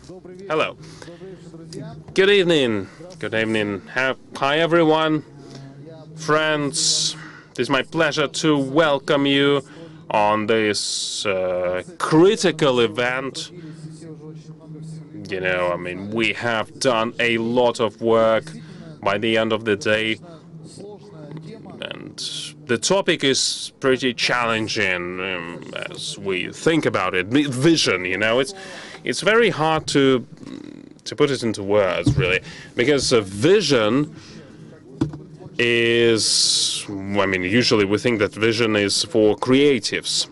Hello. Good evening. Good evening. Hi, everyone. Friends, it is my pleasure to welcome you on this critical event. You know, I mean, we have done a lot of work by the end of the day, and the topic is pretty challenging as we think about it. Vision, you know, it's very hard to put it into words, really, because a vision is, I mean, usually we think that vision is for creatives.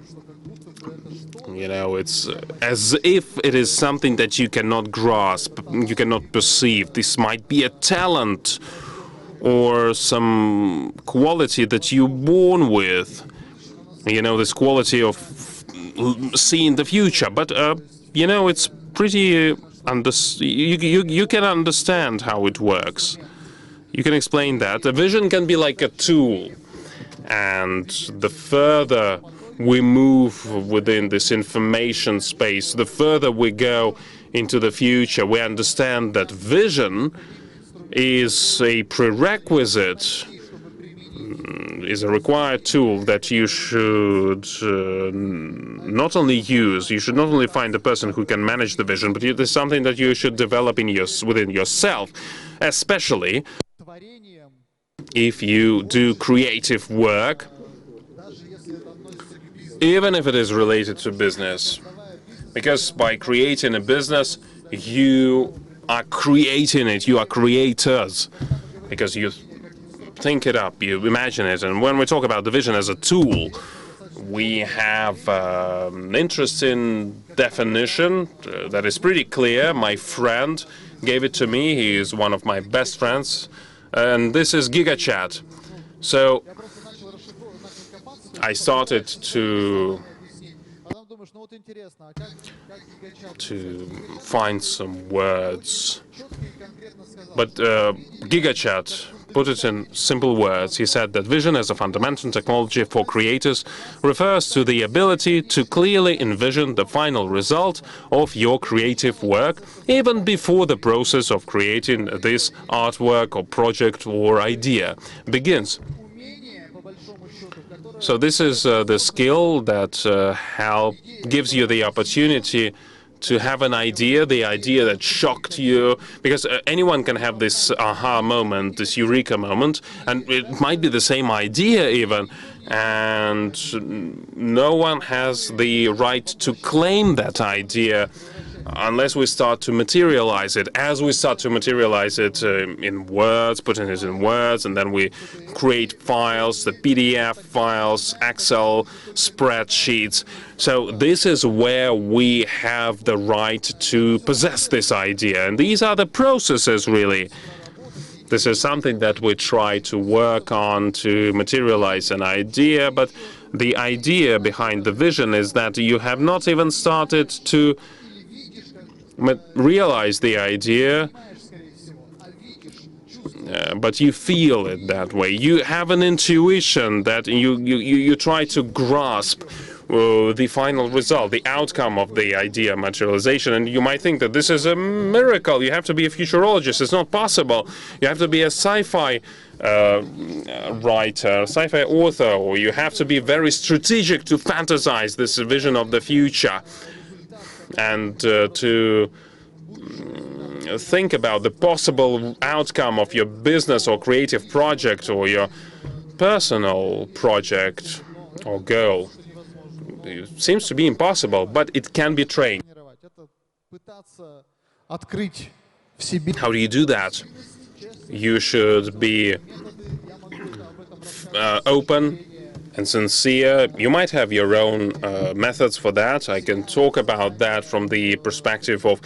You know, it's as if it is something that you cannot grasp, you cannot perceive. This might be a talent or some quality that you're born with. You know, this quality of seeing the future. But, you know, it's pretty, you can understand how it works. You can explain that. A vision can be like a tool. And the further we move within this information space, the further we go into the future, we understand that vision is a prerequisite, is a required tool that you should not only use. You should not only find a person who can manage the vision, but it is something that you should develop within yourself, especially if you do creative work, even if it is related to business. Because by creating a business, you are creating it, you are creators, because you think it up, you imagine it. And when we talk about the vision as a tool, we have an interesting definition that is pretty clear. My friend gave it to me. He is one of my best friends, and this is GigaChat. So I started to find some words, but GigaChat put it in simple words. He said that vision as a fundamental technology for creators refers to the ability to clearly envision the final result of your creative work, even before the process of creating this artwork or project or idea begins. So this is the skill that gives you the opportunity to have an idea, the idea that shocked you, because anyone can have this aha moment, this eureka moment, and it might be the same idea even, and no one has the right to claim that idea unless we start to materialize it. As we start to materialize it in words, putting it in words, and then we create files, the PDF files, Excel spreadsheets. So this is where we have the right to possess this idea. And these are the processes, really. This is something that we try to work on to materialize an idea, but the idea behind the vision is that you have not even started to realize the idea, but you feel it that way. You have an intuition that you try to grasp the final result, the outcome of the idea materialization, and you might think that this is a miracle. You have to be a futurologist. It's not possible. You have to be a sci-fi writer, sci-fi author, or you have to be very strategic to fantasize this vision of the future, and to think about the possible outcome of your business or creative project or your personal project or goal. It seems to be impossible, but it can be trained. How do you do that? You should be open and sincere. You might have your own methods for that. I can talk about that from the perspective of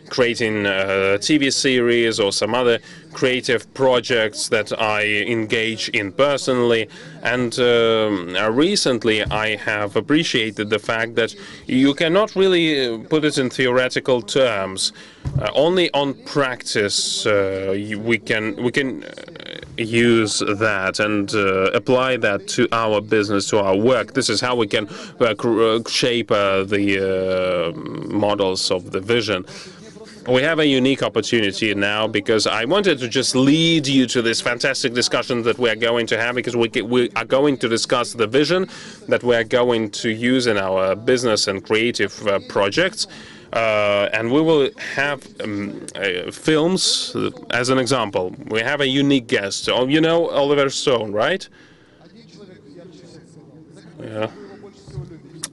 creating a TV series or some other creative projects that I engage in personally. And recently I have appreciated the fact that you cannot really put it in theoretical terms. Only on practice we can use that and apply that to our business, to our work. This is how we can shape the models of the vision. we have a unique opportunity now, because I wanted to just lead you to this fantastic discussion that we are going to have, because we are going to discuss the vision that we are going to use in our business and creative projects. And we will have films as an example. We have a unique guest. Oh, you know Oliver Stone, right? Yeah.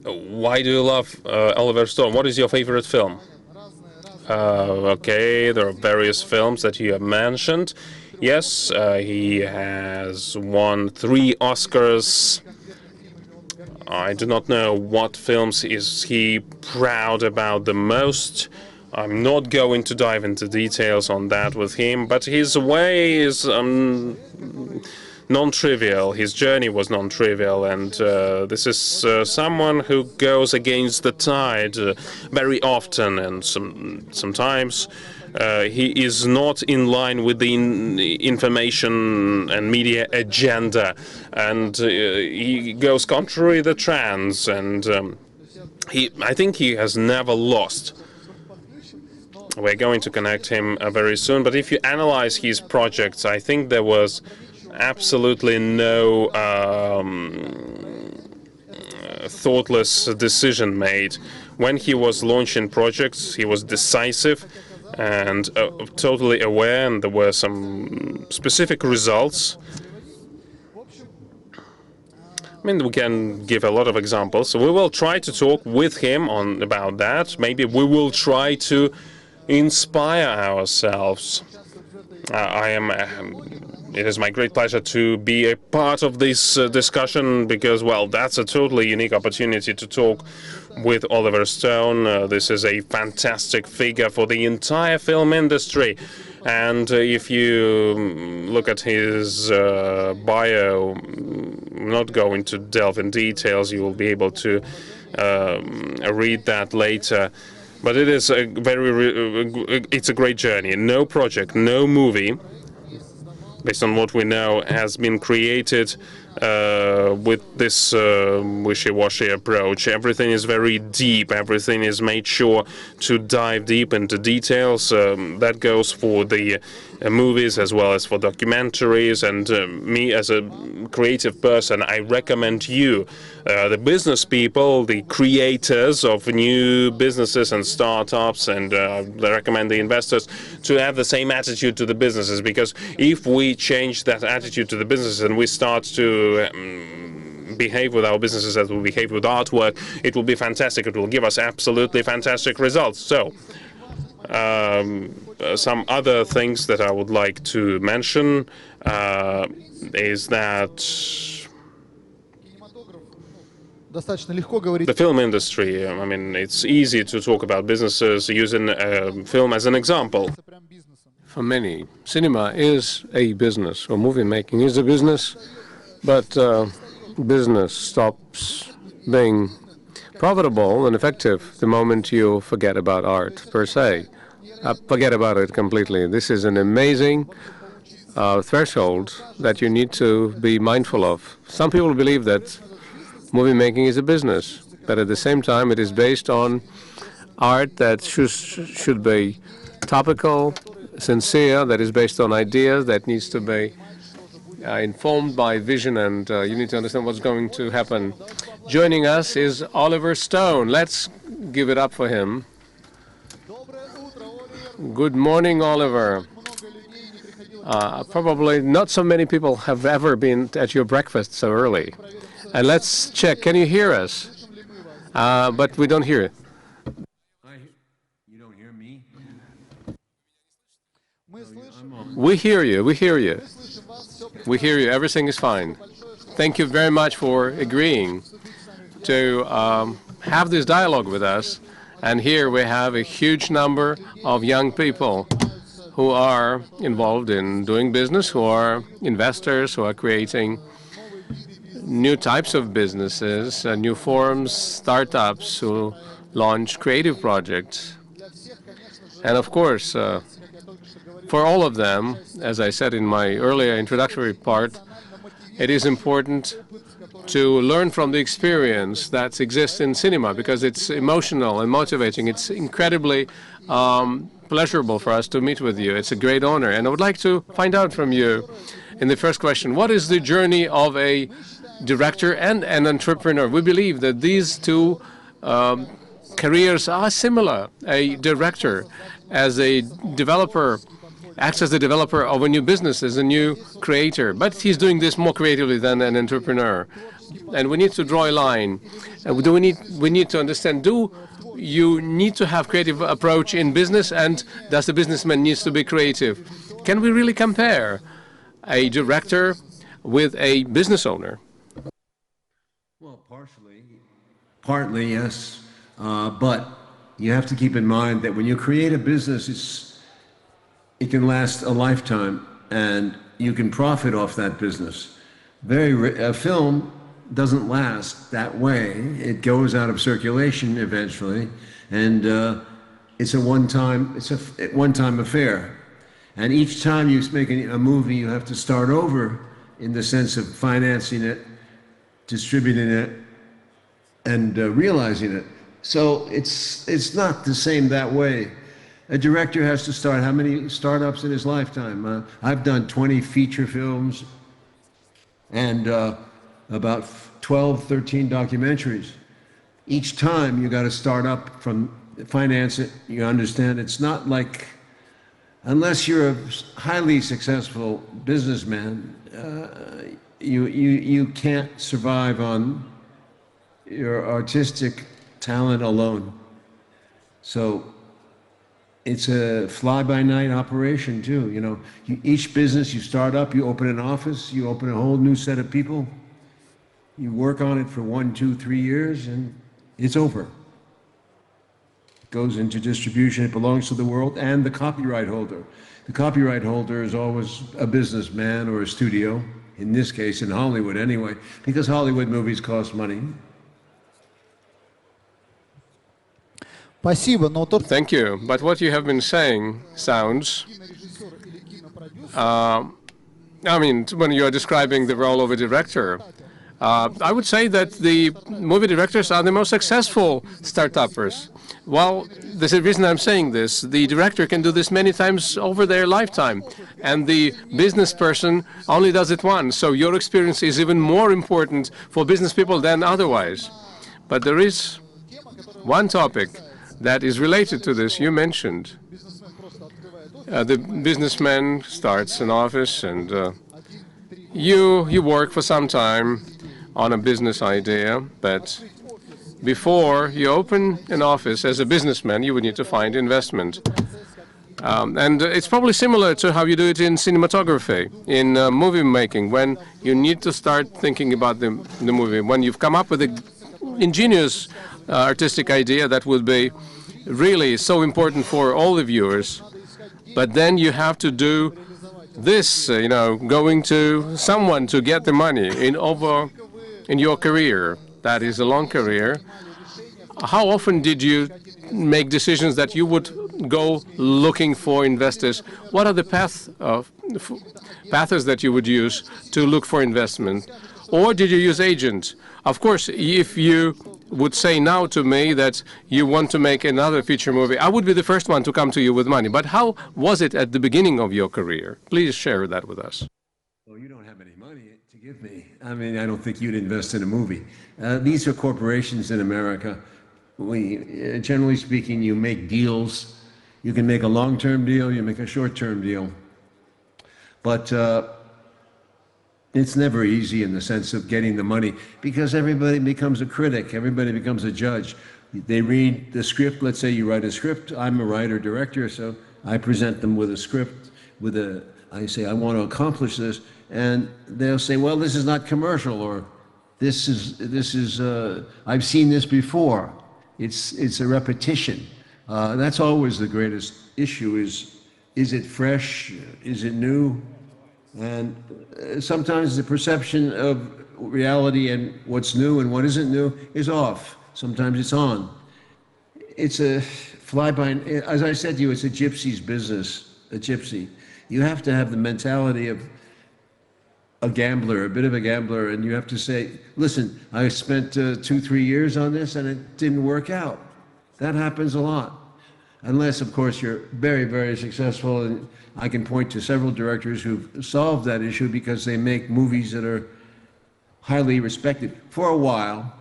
Why do you love Oliver Stone? What is your favorite film? Okay, there are various films that you have mentioned. Yes, he has won 3 Oscars. I do not know what films is he proud about the most. I'm not going to dive into details on that with him, but his way is non-trivial. His journey was non-trivial, and this is someone who goes against the tide very often, and sometimes he is not in line with the information and media agenda, and he goes contrary to the trends, and I think he has never lost. We're going to connect him very soon, but if you analyze his projects, I think there was absolutely no thoughtless decision made. When he was launching projects, he was decisive and totally aware, and there were some specific results. I mean, we can give a lot of examples. So we will try to talk with him about that. Maybe we will try to inspire ourselves. It is my great pleasure to be a part of this discussion, because, well, that's a totally unique opportunity to talk with Oliver Stone. This is a fantastic figure for the entire film industry. And if you look at his bio, I'm not going to delve in details. You will be able to read that later. But it is a it's a great journey. No project, no movie, based on what we know, has been created with this wishy-washy approach. Everything is very deep. Everything is made sure to dive deep into details. That goes for the movies as well as for documentaries. And me, as a creative person, I recommend you, the business people, the creators of new businesses and startups, and I recommend the investors to have the same attitude to the businesses, because if we change that attitude to the businesses and we start to behave with our businesses as we behave with artwork, it will be fantastic. It will give us absolutely fantastic results. So, some other things that I would like to mention is that the film industry, I mean, it's easy to talk about businesses using film as an example. For many, cinema is a business, or movie making is a business, but business stops being profitable and effective the moment you forget about art per se. Forget about it completely. This is an amazing threshold that you need to be mindful of. Some people believe that movie making is a business, but at the same time it is based on art that should be topical, sincere, that is based on ideas, that needs to be informed by vision, and you need to understand what's going to happen. Joining us is Oliver Stone. Let's give it up for him. Good morning, Oliver. Probably not so many people have ever been at your breakfast so early. And let's check. Can you hear us? But we don't hear you. You don't hear me? We hear you. We hear you. We hear you. Everything is fine. Thank you very much for agreeing to have this dialogue with us. And here we have a huge number of young people who are involved in doing business, who are investors, who are creating new types of businesses, new forms, startups who launch creative projects. And of course, for all of them, as I said in my earlier introductory part, it is important to learn from the experience that exists in cinema, because it's emotional and motivating. It's incredibly pleasurable for us to meet with you. It's a great honor. And I would like to find out from you, in the first question, what is the journey of a director and an entrepreneur? We believe that these two careers are similar. A director, as a developer, acts as the developer of a new business, as a new creator, but he's doing this more creatively than an entrepreneur. And we need to draw a line. We need to understand, do you need to have creative approach in business, and does the businessman needs to be creative? Can we really compare a director with a business owner? Well, partly yes, but you have to keep in mind that when you create a business, it can last a lifetime, and you can profit off that business. A film doesn't last that way. It goes out of circulation eventually, and it's a one-time affair. And each time you make a movie, you have to start over in the sense of financing it, distributing it, and realizing it. So it's not the same that way. A director has to start how many startups in his lifetime? I've done 20 feature films and about 12, 13 documentaries. Each time you got to start up from finance it. You understand, it's not like, unless you're a highly successful businessman, you can't survive on your artistic talent alone. So it's a fly-by-night operation too. You know, each business you start up, you open an office, you open a whole new set of people, you work on it for 1, 2, 3 years, and it's over. It goes into distribution, it belongs to the world and the copyright holder. The copyright holder is always a businessman or a studio, in this case in Hollywood anyway, because Hollywood movies cost money. Thank you. But what you have been saying sounds, I mean, when you are describing the role of a director, I would say that the movie directors are the most successful start-uppers. Well, there's a reason I'm saying this. The director can do this many times over their lifetime, and the business person only does it once. So your experience is even more important for business people than otherwise. But there is one topic that is related to this. You mentioned the businessman starts an office, and you work for some time on a business idea, but before you open an office as a businessman, you would need to find investment. And it's probably similar to how you do it in cinematography, in movie making, when you need to start thinking about the movie, when you've come up with an ingenious artistic idea that would be really so important for all the viewers. But then you have to do this, going to someone to get the money in your career. That is a long career. How often did you make decisions that you would go looking for investors? What are the paths that you would use to look for investment? Or did you use agents? Of course, if you would say now to me that you want to make another feature movie, I would be the first one to come to you with money. But how was it at the beginning of your career? Please share that with us. Well, you don't have any money to give me. I mean, I don't think you'd invest in a movie. These are corporations in America. Generally speaking, you make deals. You can make a long-term deal, you make a short-term deal. But it's never easy in the sense of getting the money, because everybody becomes a critic, everybody becomes a judge. They read the script. Let's say you write a script. I'm a writer-director, so I present them with a script, I say, I want to accomplish this, and they'll say, well, this is not commercial, or this is I've seen this before. It's a repetition. That's always the greatest issue, is it fresh? Is it new? And sometimes the perception of reality and what's new and what isn't new is off. Sometimes it's on. It's a fly-by, as I said to you, it's a gypsy's business, a gypsy. You have to have the mentality of a gambler, a bit of a gambler, and you have to say, listen, I spent 2-3 years on this and it didn't work out. That happens a lot. Unless, of course, you're very, very successful, and I can point to several directors who've solved that issue because they make movies that are highly respected for a while,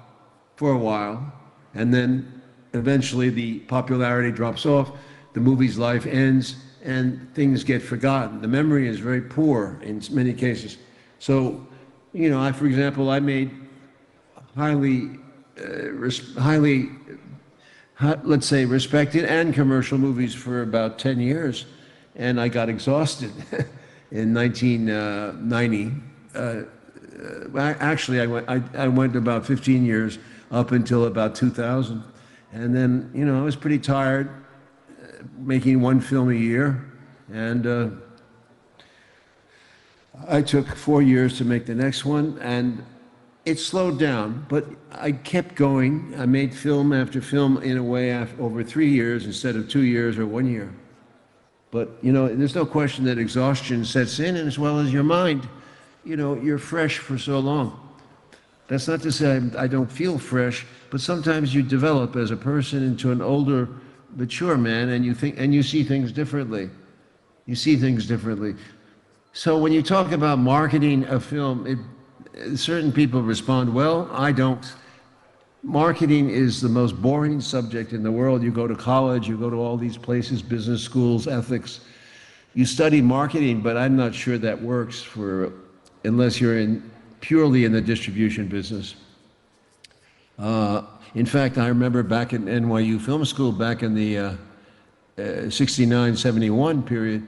and then eventually the popularity drops off, the movie's life ends, and things get forgotten. The memory is very poor in many cases. So, you know, for example, I made let's say, respected and commercial movies for about 10 years, and I got exhausted in 1990. Actually, I went about 15 years up until about 2000, and then, you know, I was pretty tired making one film a year, and I took 4 years to make the next one, and it slowed down, but I kept going. I made film after film in a way over 3 years instead of 2 years or 1 year. But, you know, there's no question that exhaustion sets in, and as well as your mind. You know, you're fresh for so long. That's not to say I don't feel fresh, but sometimes you develop as a person into an older, mature man, and you see things differently. You see things differently. So when you talk about marketing a film, certain people respond, well, I don't. Marketing is the most boring subject in the world. You go to college, you go to all these places, business schools, ethics. You study marketing, but I'm not sure that works unless you're purely in the distribution business. In fact, I remember back in NYU Film School, back in the 69, 71 period,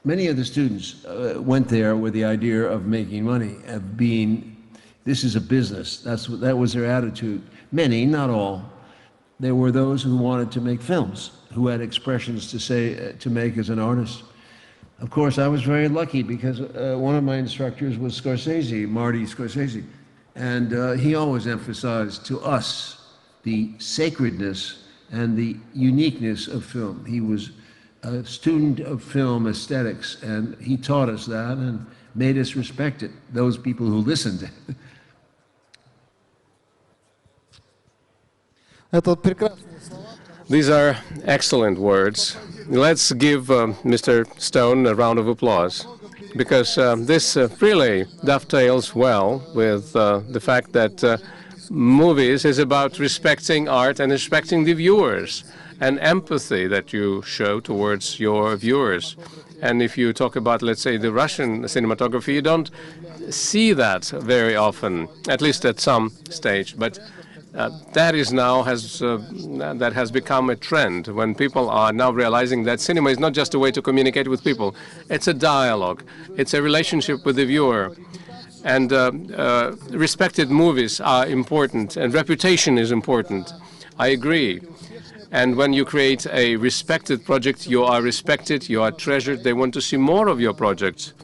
many of the students went there with the idea of making money, of being, this is a business. That was their attitude. Many, not all. There were those who wanted to make films, who had expressions to make as an artist. Of course, I was very lucky because one of my instructors was Scorsese, Marty Scorsese, and he always emphasized to us the sacredness and the uniqueness of film. He was a student of film aesthetics, and he taught us that and made us respect it, those people who listened. These are excellent words. Let's give Mr. Stone a round of applause, because this really dovetails well with the fact that movies is about respecting art and respecting the viewers, and empathy that you show towards your viewers. And if you talk about, let's say, the Russian cinematography, you don't see that very often, at least at some stage. But that has become a trend, when people are now realizing that cinema is not just a way to communicate with people. It's a dialogue. It's a relationship with the viewer. And respected movies are important, and reputation is important. I agree. And when you create a respected project, you are respected, you are treasured. They want to see more of your projects,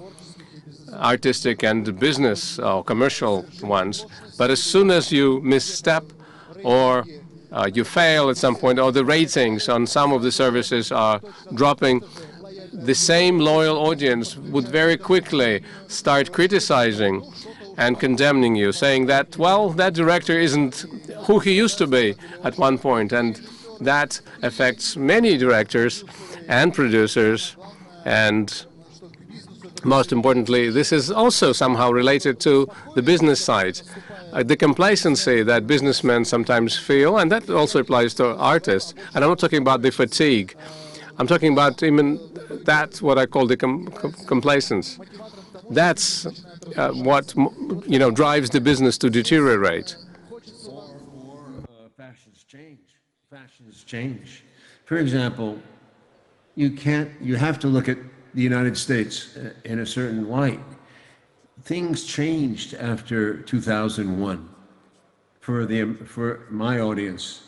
artistic and business or commercial ones. But as soon as you misstep, or you fail at some point, or the ratings on some of the services are dropping, the same loyal audience would very quickly start criticizing and condemning you, saying that, well, that director isn't who he used to be at one point. And that affects many directors and producers, and most importantly, this is also somehow related to the business side. The complacency that businessmen sometimes feel, and that also applies to artists. And I'm not talking about the fatigue. I'm talking about even what I call the complacence. That's what drives the business to deteriorate. Fashions change. For example, you have to look at the United States in a certain light. Things changed after 2001 for my audience.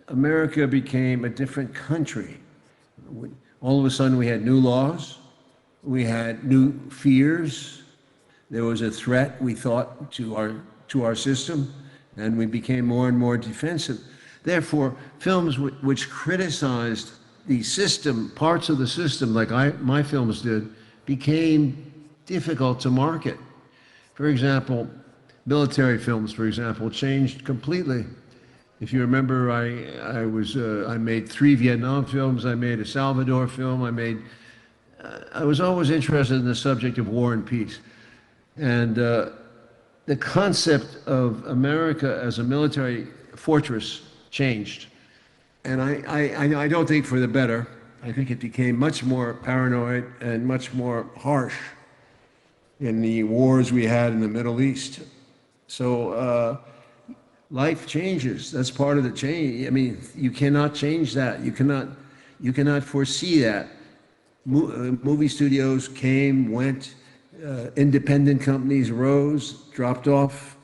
America became a different country. All of a sudden we had new laws, we had new fears, there was a threat, we thought, to our system, and we became more and more defensive. Therefore, films which criticized the system, parts of the system, like my films did, became difficult to market. For example, military films, for example, changed completely. If you remember, I made 3 Vietnam films. I made a Salvador film. I was always interested in the subject of war and peace. And the concept of America as a military fortress changed. And I don't think for the better. I think it became much more paranoid and much more harsh in the wars we had in the Middle East. So life changes. That's part of the change. I mean, you cannot change that. You cannot foresee that. Movie studios came, went, independent companies rose, dropped off.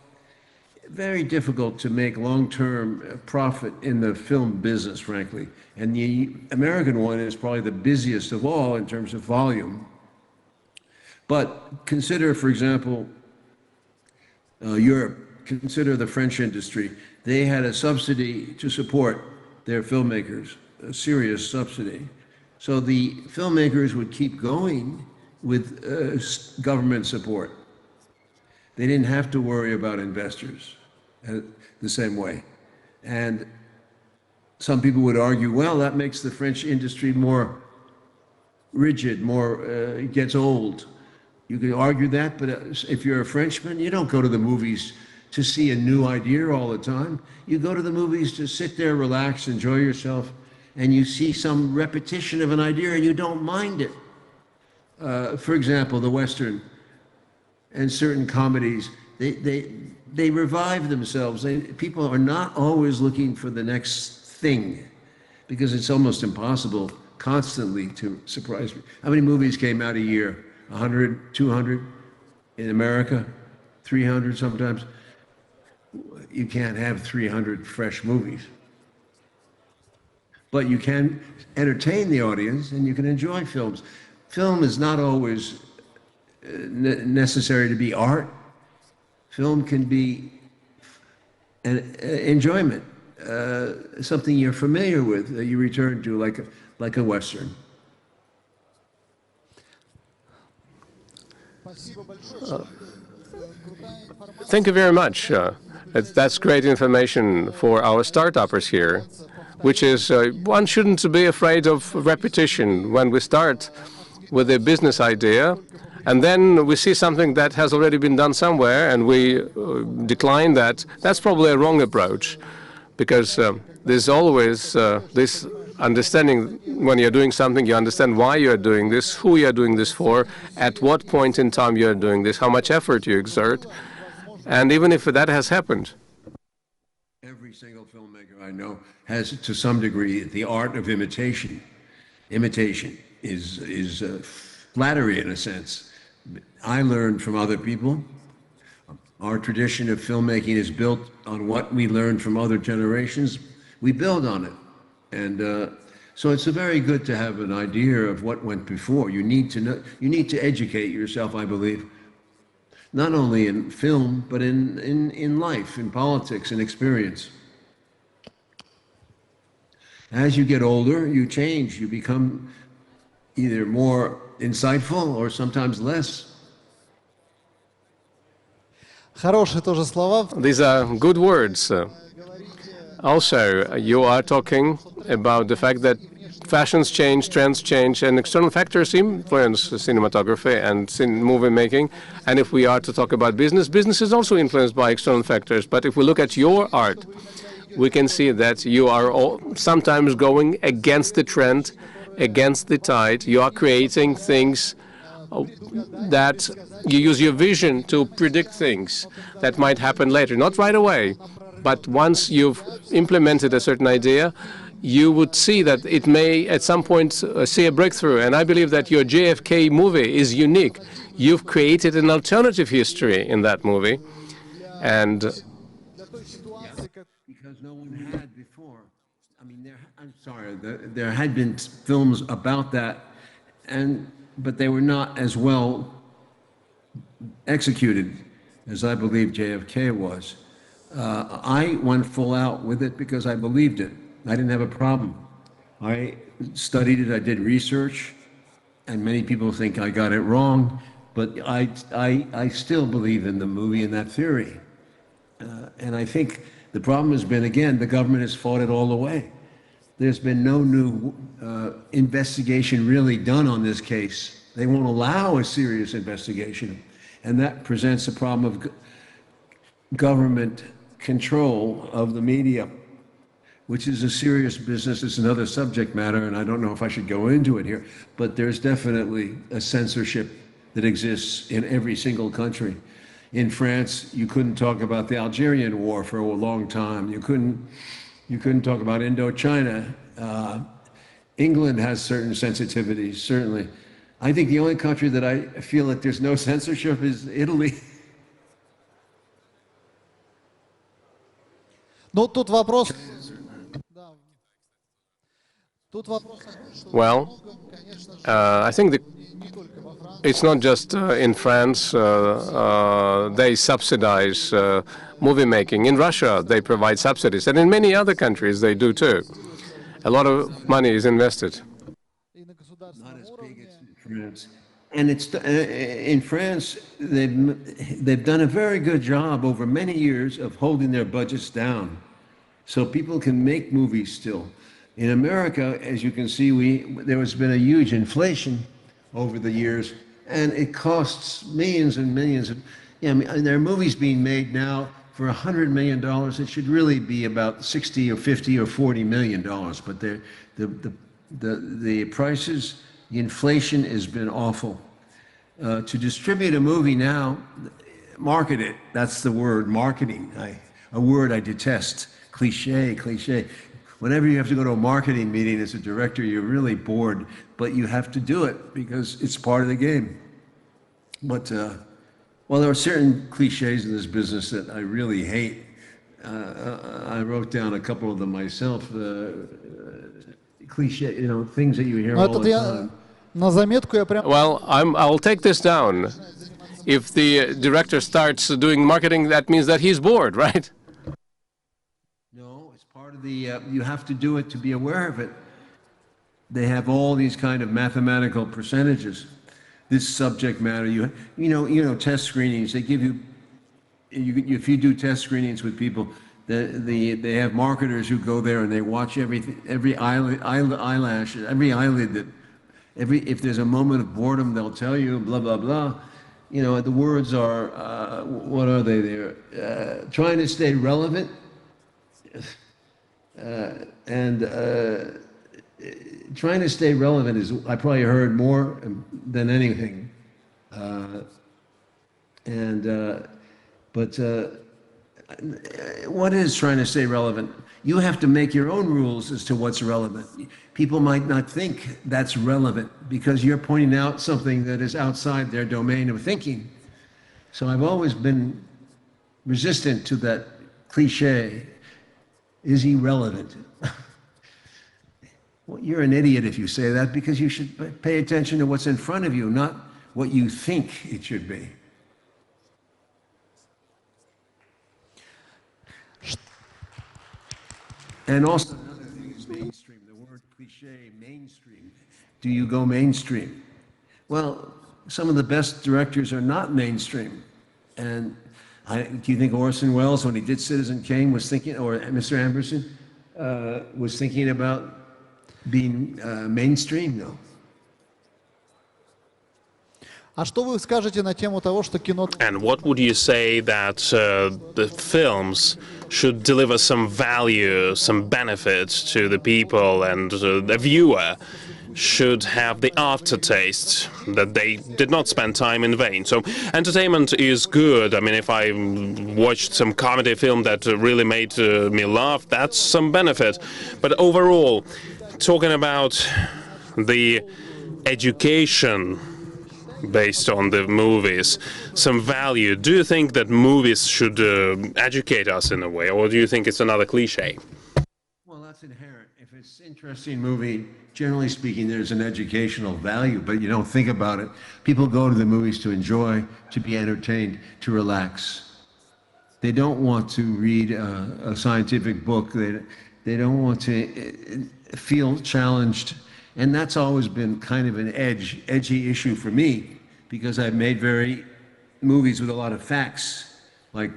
Very difficult to make long-term profit in the film business, frankly. And the American one is probably the busiest of all in terms of volume. But consider, for example, Europe. Consider the French industry. They had a subsidy to support their filmmakers, a serious subsidy. So the filmmakers would keep going with government support. They didn't have to worry about investors the same way. And some people would argue, well, that makes the French industry more rigid, it gets old. You can argue that, but if you're a Frenchman, you don't go to the movies to see a new idea all the time. You go to the movies to sit there, relax, enjoy yourself, and you see some repetition of an idea and you don't mind it. For example, the Western and certain comedies, they revive themselves. People are not always looking for the next thing because it's almost impossible constantly to surprise me. How many movies came out a year? 100, 200 in America, 300 sometimes. You can't have 300 fresh movies. But you can entertain the audience and you can enjoy films. Film is not always necessary to be art. Film can be an enjoyment, something you're familiar with that you return to, like a Western. Thank you very much. That's great information for our start-uppers here, which is one shouldn't be afraid of repetition. When we start with a business idea, and then we see something that has already been done somewhere, and we decline that, that's probably a wrong approach, because there's always this understanding when you're doing something, you understand why you're doing this, who you're doing this for, at what point in time you're doing this, how much effort you exert, and even if that has happened. Every single filmmaker I know has, to some degree, the art of imitation. Imitation is flattery in a sense. I learned from other people. Our tradition of filmmaking is built on what we learned from other generations. We build on it. And so it's very good to have an idea of what went before. You need to know, you need to educate yourself, I believe, not only in film, but in life, in politics, in experience. As you get older, you change. You become either more insightful or sometimes less. These are good words. Also, you are talking about the fact that fashions change, trends change, and external factors influence cinematography and movie making. And if we are to talk about business, business is also influenced by external factors. But if we look at your art, we can see that you are sometimes going against the trend, against the tide. You are creating things that you use your vision to predict things that might happen later, not right away. But once you've implemented a certain idea, you would see that it may at some point see a breakthrough. And I believe that your JFK movie is unique. You've created an alternative history in that movie. And because no one had before. I mean, I'm sorry, there had been films about that, but they were not as well executed as I believe JFK was. I went full out with it because I believed it. I didn't have a problem. I studied it, I did research, and many people think I got it wrong, but I still believe in the movie and that theory. And I think the problem has been, again, the government has fought it all away. There's been no new investigation really done on this case. They won't allow a serious investigation. And that presents a problem of government control of the media, which is a serious business. It's another subject matter, and I don't know if I should go into it here, but there's definitely a censorship that exists in every single country. In France, you couldn't talk about the Algerian war for a long time. You couldn't talk about Indochina. England has certain sensitivities, certainly. I think the only country that I feel like there's no censorship is Italy. Ну, тут вопрос... Well, I think it's not just in France. They subsidize movie making. In Russia, they provide subsidies. And in many other countries, they do too. A lot of money is invested. Not as big as in France. And it's in France, they've done a very good job over many years of holding their budgets down, so people can make movies still. In America, as you can see, there has been a huge inflation over the years, and it costs millions and millions. Yeah, I mean, there are movies being made now for $100 million. It should really be about 60 or 50 or 40 million dollars. But the prices, the inflation has been awful. To distribute a movie now, market it. That's the word, marketing. A word I detest. Cliche. Whenever you have to go to a marketing meeting as a director, you're really bored, but you have to do it because it's part of the game. But, well, there are certain cliches in this business that I really hate. I wrote down a couple of them myself. Cliche, you know, things that you hear all the time. На заметку я прям... Well, I'll take this down. If the director starts doing marketing, that means that he's bored, right? No, it's part of the, you have to do it to be aware of it. They have all these kind of mathematical percentages. This subject matter, you know, test screenings, they give you, if you do test screenings with people, they have marketers who go there and they watch every eyelash, every eyelid that, if there's a moment of boredom, they'll tell you, blah, blah, blah. You know, the words are, what are they there? Trying to stay relevant and trying to stay relevant is, I probably heard more than anything. But what is trying to stay relevant? You have to make your own rules as to what's relevant. People might not think that's relevant because you're pointing out something that is outside their domain of thinking. So I've always been resistant to that cliche, is he relevant? Well, you're an idiot if you say that, because you should pay attention to what's in front of you, not what you think it should be. And also another thing is mainstream. The word cliche, mainstream. Do you go mainstream? Well, some of the best directors are not mainstream. And do you think Orson Welles, when he did Citizen Kane, was thinking, or Mr. Anderson, was thinking about being mainstream? No. А что вы скажете на тему того, что кино... And what would you say that the films should deliver some value, some benefit to the people, and the viewer should have the aftertaste that they did not spend time in vain? So entertainment is good. I mean, if I watched some comedy film that really made me laugh, that's some benefit. But overall, talking about the education based on the movies, some value, do you think that movies should educate us in a way, or do you think it's another cliche? Well, that's inherent. If it's an interesting movie, generally speaking, there's an educational value, but you don't think about it. People go to the movies to enjoy, to be entertained, to relax. They don't want to read a scientific book. They don't want to feel challenged. And that's always been kind of an edgy issue for me, because I've made movies with a lot of facts, like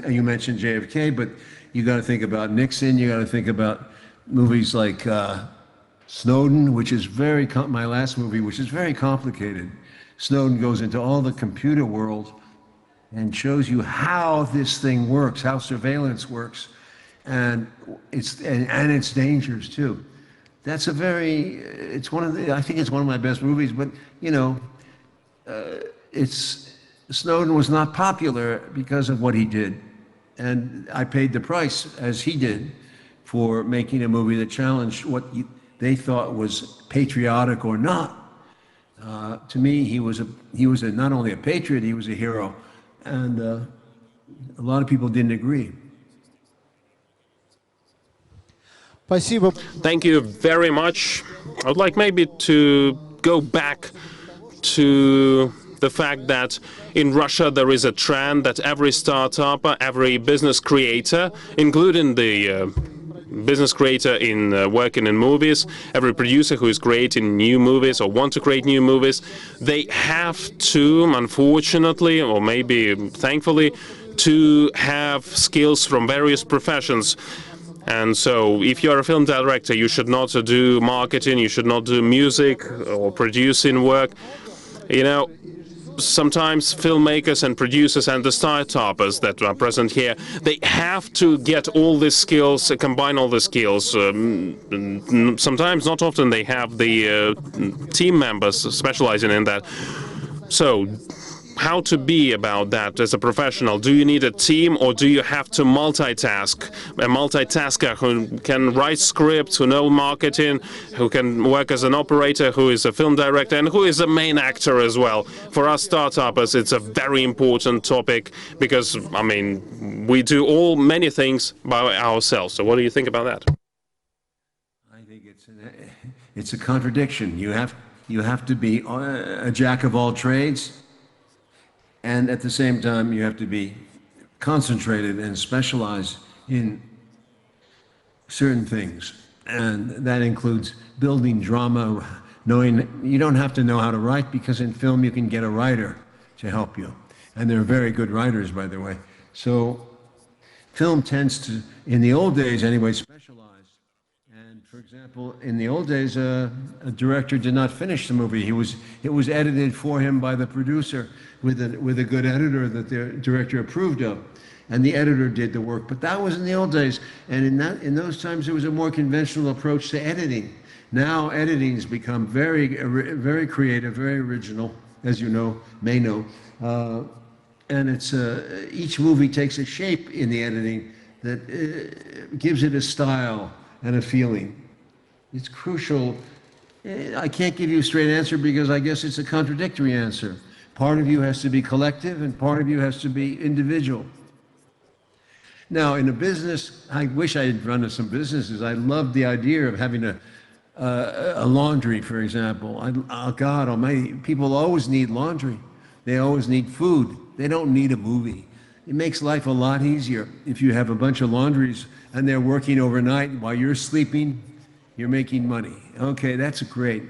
you mentioned JFK, but you got to think about Nixon, you got to think about movies like Snowden, which is my last movie, which is very complicated. Snowden goes into all the computer world and shows you how this thing works, how surveillance works, and its dangers too. That's I think it's one of my best movies, but you know, Snowden was not popular because of what he did. And I paid the price, as he did, for making a movie that challenged what they thought was patriotic or not. To me, he was not only a patriot, he was a hero. And a lot of people didn't agree. Спасибо. Thank you very much. I would like maybe to go back to the fact that in Russia there is a trend that every startup, every business creator, including the business creator in working in movies, every producer who is creating new movies or want to create new movies, they have to, unfortunately, or maybe thankfully, to have skills from various professions. And so if you're a film director, you should not do marketing, you should not do music or producing work. You know, sometimes filmmakers and producers and the startups that are present here, they have to get all these skills, combine all the skills. Sometimes, not often, they have the team members specializing in that. So how to be about that as a professional? Do you need a team, or do you have to multitask? A multitasker who can write scripts, who know marketing, who can work as an operator, who is a film director, and who is a main actor as well. For us startups, it's a very important topic because, I mean, we do many things by ourselves. So what do you think about that? I think it's a contradiction. You have to be a jack of all trades. And at the same time, you have to be concentrated and specialized in certain things. And that includes building drama, knowing you don't have to know how to write, because in film you can get a writer to help you. And they're very good writers, by the way. So film tends to, in the old days anyway, specialize. And for example, in the old days, a director did not finish the movie. It was edited for him by the producer with a good editor that the director approved of, and the editor did the work. But that was in the old days, and in those times there was a more conventional approach to editing. Now editing has become very very creative, very original, as you may know, and it's each movie takes a shape in the editing that gives it a style and a feeling. It's crucial. I can't give you a straight answer because I guess it's a contradictory answer. Part of you has to be collective and part of you has to be individual. Now, in a business, I wish I had run some businesses. I love the idea of having a laundry, for example. Oh, God almighty, people always need laundry. They always need food. They don't need a movie. It makes life a lot easier if you have a bunch of laundries and they're working overnight while you're sleeping, you're making money. Okay, that's great.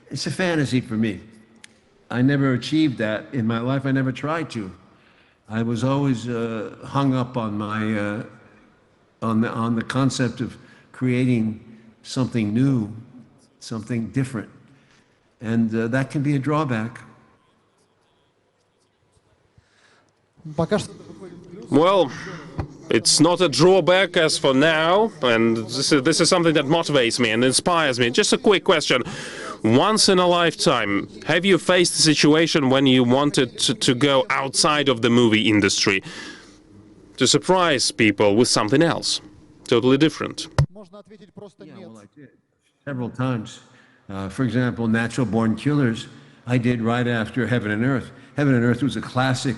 It's a fantasy for me. I never achieved that in my life. I never tried to. I was always hung up on my on the concept of creating something new, something different, and that can be a drawback. Well, it's not a drawback as for now, and this is something that motivates me and inspires me. Just a quick question. Once in a lifetime, have you faced a situation when you wanted to go outside of the movie industry to surprise people with something else, totally different? Yeah, well, I did several times. For example, Natural Born Killers, I did right after Heaven and Earth. Heaven and Earth was a classic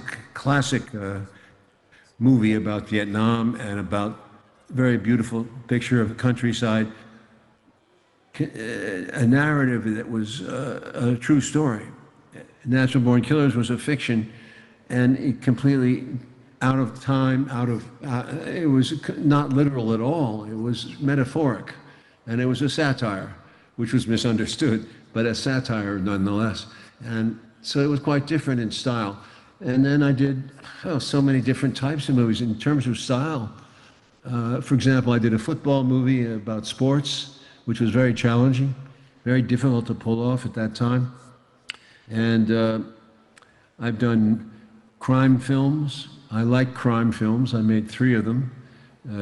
movie about Vietnam and about a very beautiful picture of the countryside. A narrative that was a true story. Natural Born Killers was a fiction, and it completely out of time, it was not literal at all. It was metaphoric. and it was a satire, which was misunderstood, but a satire nonetheless. And so it was quite different in style. And then I did so many different types of movies in terms of style. For example, I did a football movie about sports, which was very challenging, very difficult to pull off at that time. And I've done crime films. I like crime films. I made 3 of them: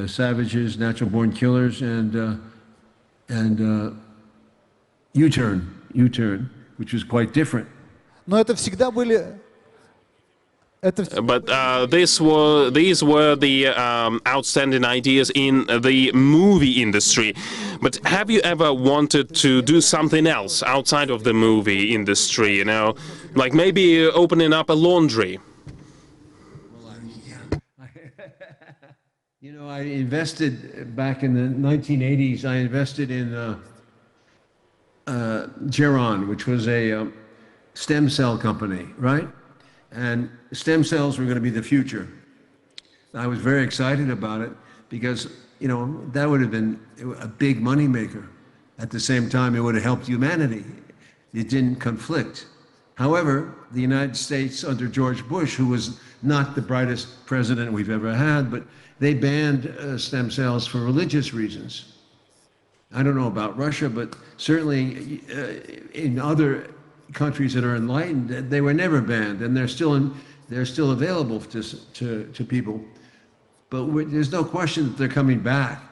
Savages, Natural Born Killers, and U-Turn, which was quite different. Но это всегда были... But these were the outstanding ideas in the movie industry. But have you ever wanted to do something else outside of the movie industry, you know, like maybe opening up a laundry? You know, I invested back in the 1980s, I invested in Geron, which was a stem cell company, right? And stem cells were going to be the future. I was very excited about it because, you know, that would have been a big money maker. At the same time, it would have helped humanity. It didn't conflict. However, the United States under George Bush, who was not the brightest president we've ever had, but they banned stem cells for religious reasons. I don't know about Russia, but certainly in other countries that are enlightened, they were never banned, and they're still available to people. But there's no question that they're coming back.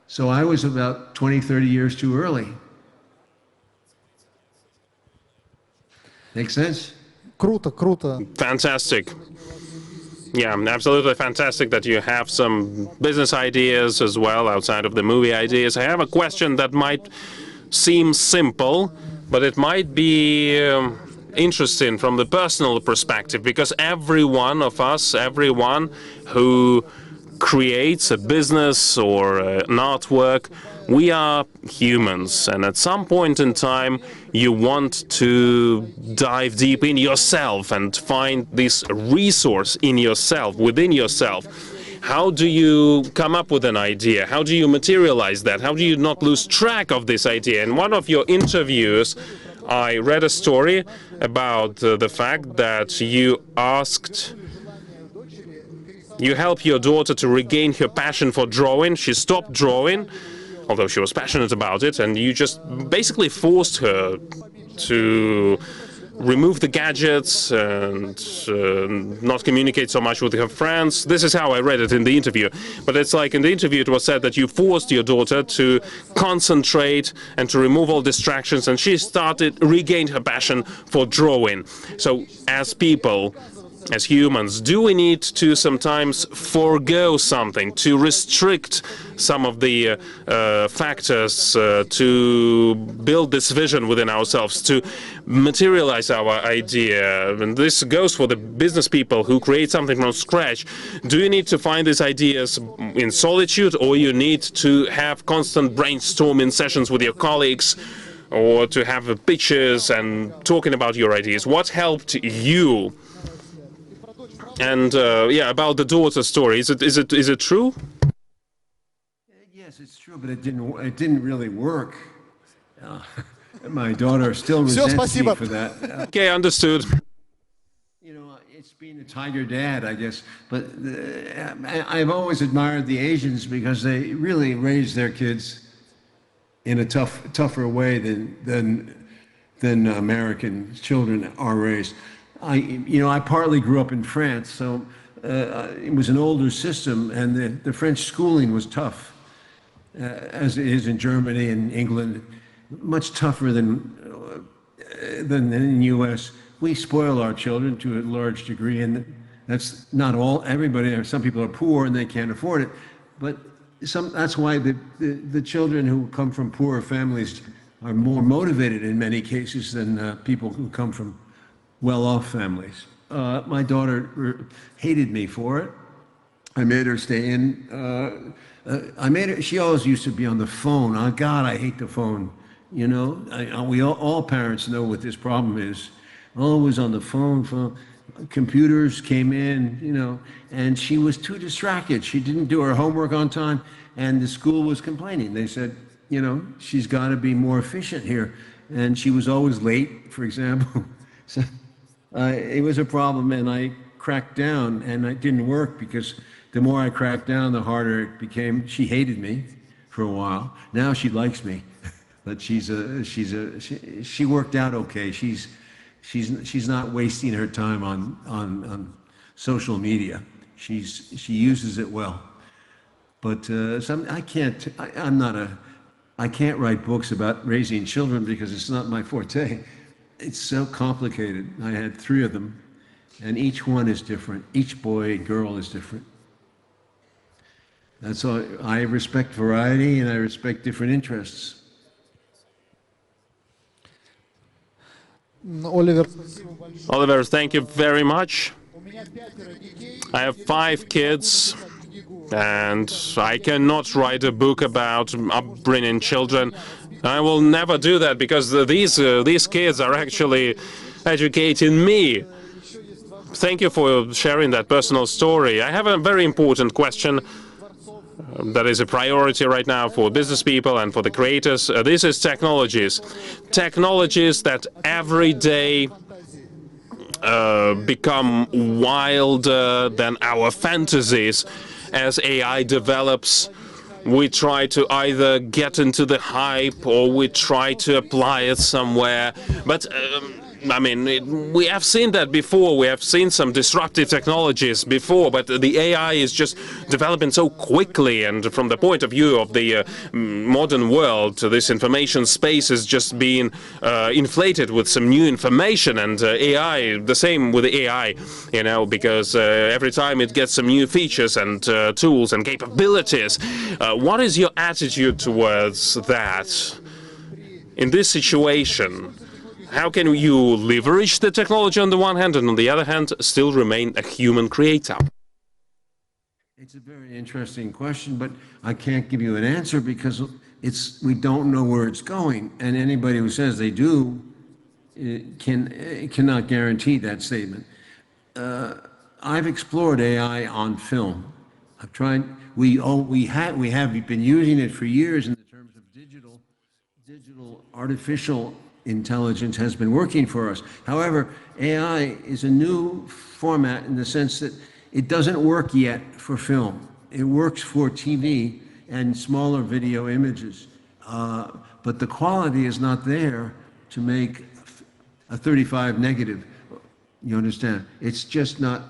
So I was about 20, 30 years too early. Make sense? Круто, круто. Fantastic. Yeah, absolutely fantastic that you have some business ideas as well outside of the movie ideas. I have a question that might seem simple, but it might be interesting from the personal perspective, because every one of us, everyone who creates a business or an artwork, we are humans, and at some point in time you want to dive deep in yourself and find this resource in yourself, within yourself. How do you come up with an idea? How do you materialize that? How do you not lose track of this idea? In one of your interviews, I read a story about the fact that you helped your daughter to regain her passion for drawing. She stopped drawing, although she was passionate about it, and you just basically forced her to remove the gadgets and not communicate so much with her friends. This is how I read it in the interview. But it's like in the interview it was said that you forced your daughter to concentrate and to remove all distractions, and she regained her passion for drawing. So as people, as humans, do we need to sometimes forego something, to restrict some of the factors to build this vision within ourselves, to materialize our idea? And this goes for the business people who create something from scratch. Do you need to find these ideas in solitude, or you need to have constant brainstorming sessions with your colleagues, or to have pitches and talking about your ideas? What helped you? And yeah, about the daughter story, is it true? Yes, it's true, but it didn't really work. My daughter still resents me for that. Okay, understood. You know, it's being a tiger dad, I guess. But I've always admired the Asians because they really raise their kids in a tougher way than American children are raised. I partly grew up in France, so it was an older system, and the French schooling was tough, as it is in Germany and England, much tougher than in the U.S. We spoil our children to a large degree, and that's not everybody. Some people are poor and they can't afford it, but that's why the children who come from poorer families are more motivated in many cases than people who come from well-off families. My daughter hated me for it. I made her stay in. She always used to be on the phone. Oh, God, I hate the phone. You know, all parents know what this problem is. Always on the phone. Computers came in, you know, and she was too distracted. She didn't do her homework on time, and the school was complaining. They said, you know, she's got to be more efficient here. And she was always late, for example. So it was a problem, and I cracked down, and it didn't work because the more I cracked down, the harder it became. She hated me for a while. Now she likes me, but she worked out okay. She's not wasting her time on social media. She uses it well. But I can't write books about raising children because it's not my forte. It's so complicated. I had 3 of them, and each one is different. Each boy and girl is different. That's all. I respect variety and I respect different interests. Oliver, thank you very much. I have 5 kids, and I cannot write a book about upbringing children. I will never do that because these kids are actually educating me. Thank you for sharing that personal story. I have a very important question that is a priority right now for business people and for the creators. This is technologies. Technologies that every day become wilder than our fantasies. As AI develops, we try to either get into the hype or we try to apply it somewhere. But I mean, we have seen that before. We have seen some disruptive technologies before, but the AI is just developing so quickly. And from the point of view of the modern world, this information space is just being inflated with some new information. And AI, the same with AI, you know, because every time it gets some new features and tools and capabilities. What is your attitude towards that in this situation? How can you leverage the technology on the one hand and on the other hand still remain a human creator? It's a very interesting question, but I can't give you an answer because we don't know where it's going, and anybody who says they do cannot guarantee that statement. I've explored AI on film. I've tried. We have been using it for years in the terms of digital artificial intelligence has been working for us. However, AI is a new format in the sense that it doesn't work yet for film. It works for TV and smaller video images. But the quality is not there to make a 35 negative. You understand? It's just not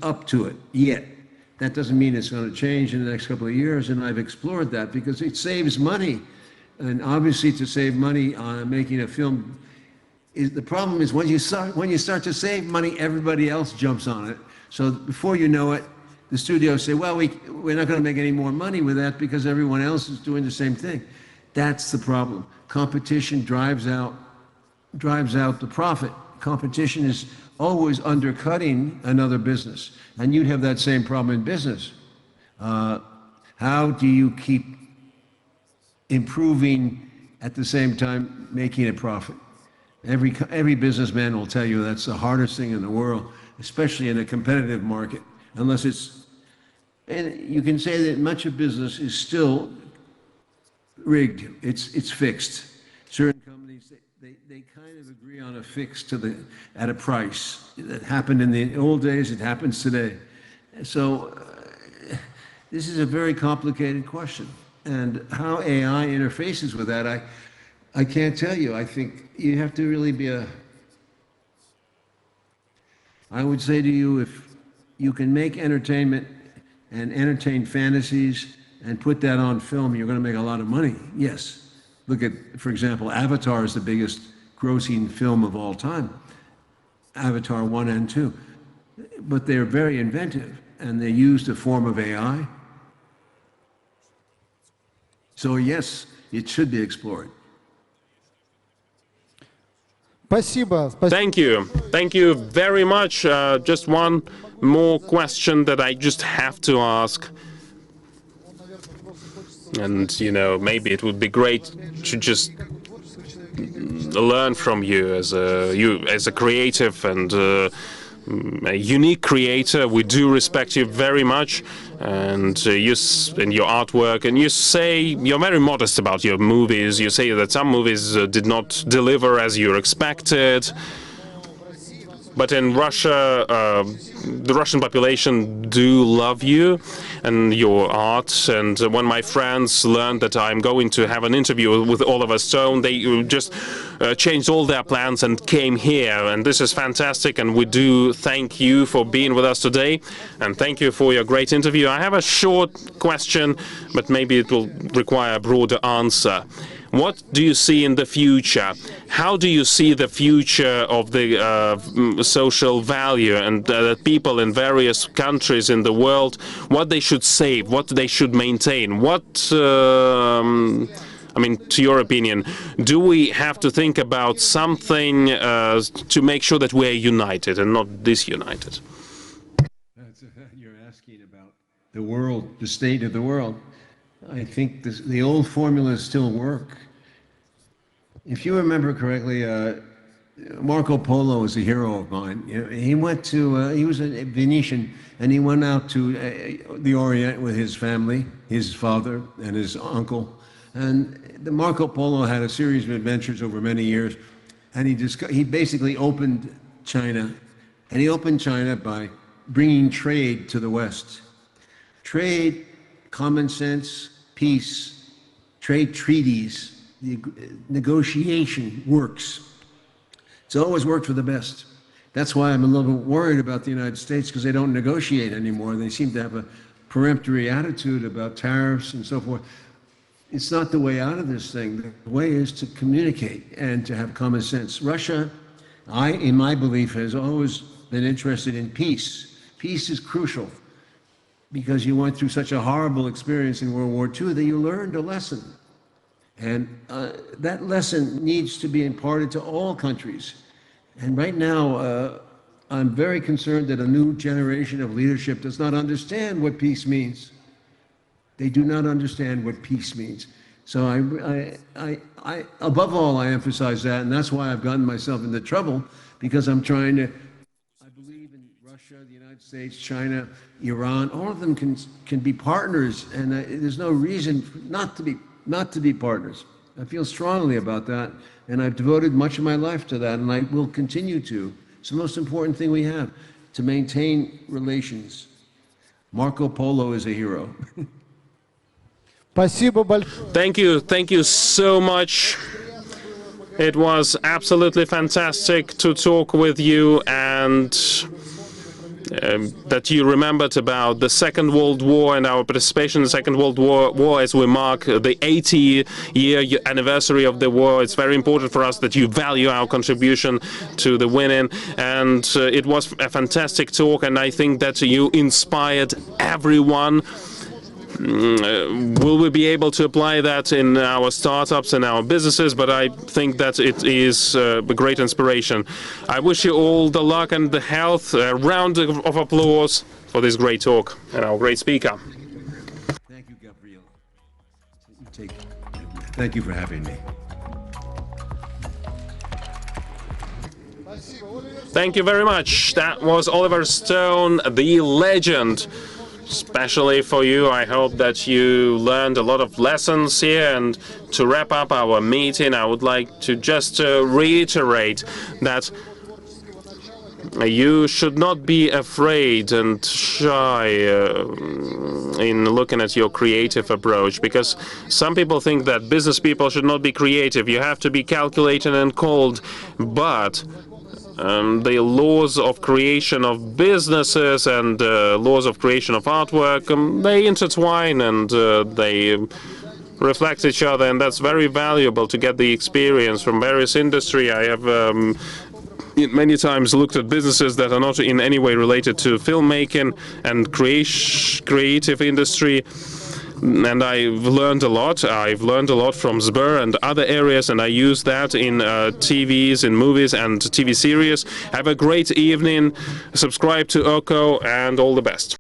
up to it yet. That doesn't mean it's going to change in the next couple of years, and I've explored that because it saves money. And obviously, to save money on making a film, the problem is when you start to save money, everybody else jumps on it. So before you know it, the studios say, "Well, we're not going to make any more money with that because everyone else is doing the same thing." That's the problem. Competition drives out the profit. Competition is always undercutting another business, and you'd have that same problem in business. How do you keep improving at the same time making a profit? Every businessman will tell you that's the hardest thing in the world, especially in a competitive market, unless it's, and you can say that much of business is still rigged. It's fixed. Certain companies, they kind of agree on a fix at a price. That happened in the old days, it happens today. So this is a very complicated question. And how AI interfaces with that, I can't tell you. I think you have to really be I would say to you, if you can make entertainment and entertain fantasies and put that on film, you're going to make a lot of money. Yes. Look at, for example, Avatar is the biggest grossing film of all time. Avatar 1 and 2. But they're very inventive, and they used a form of AI. So yes, it should be explored. Thank you. Thank you very much. Just one more question that I just have to ask. And, you know, maybe it would be great to just learn from you as a creative and a unique creator. We do respect you very much, and in your artwork, and you say you're very modest about your movies. You say that some movies did not deliver as you expected. But in Russia, the Russian population do love you and your art. And when my friends learned that I'm going to have an interview with Oliver Stone, they just changed all their plans and came here. And this is fantastic. And we do thank you for being with us today. And thank you for your great interview. I have a short question, but maybe it will require a broader answer. What do you see in the future? How do you see the future of the social value and people in various countries in the world, what they should save, what they should maintain? What, I mean, to your opinion, do we have to think about something to make sure that we're united and not disunited? You're asking about the world, the state of the world. I think the old formulas still work. If you remember correctly, Marco Polo is a hero of mine. He went to, he was a Venetian, and he went out to the Orient with his family, his father and his uncle. And Marco Polo had a series of adventures over many years, and he basically opened China. And he opened China by bringing trade to the West. Trade, common sense, peace, trade treaties, negotiation works. It's always worked for the best. That's why I'm a little bit worried about the United States, because they don't negotiate anymore. They seem to have a peremptory attitude about tariffs and so forth. It's not the way out of this thing. The way is to communicate and to have common sense. Russia, in my belief, has always been interested in peace. Peace is crucial, because you went through such a horrible experience in World War II that you learned a lesson. And that lesson needs to be imparted to all countries. And right now, I'm very concerned that a new generation of leadership does not understand what peace means. They do not understand what peace means. So above all, I emphasize that, and that's why I've gotten myself into trouble, because I'm trying to, I believe in Russia, the United States, China, Iran, all of them can be partners, and there's no reason not to be partners. I feel strongly about that, and I've devoted much of my life to that, and I will continue to. It's the most important thing we have, to maintain relations. Marco Polo is a hero. Thank you so much. It was absolutely fantastic to talk with you, and that you remembered about the Second World War and our participation in the Second World War as we mark the 80-year anniversary of the war. It's very important for us that you value our contribution to the winning, and it was a fantastic talk, and I think that you inspired everyone. Will we be able to apply that in our startups and our businesses? But I think that it is a great inspiration. I wish you all the luck and the health. A round of applause for this great talk and our great speaker. Thank you, Gavriil. Thank you for having me. Thank you very much. That was Oliver Stone, the legend. Especially for you, I hope that you learned a lot of lessons here. And to wrap up our meeting, I would like to just reiterate that you should not be afraid and shy in looking at your creative approach, because some people think that business people should not be creative. You have to be calculated and cold, but the laws of creation of businesses and laws of creation of artwork, they intertwine and they reflect each other, and that's very valuable to get the experience from various industry. I have many times looked at businesses that are not in any way related to filmmaking and creative industry. And I've learned a lot. I've learned a lot from Sber and other areas, and I use that in TVs, in movies and TV series. Have a great evening. Subscribe to OKKO, and all the best.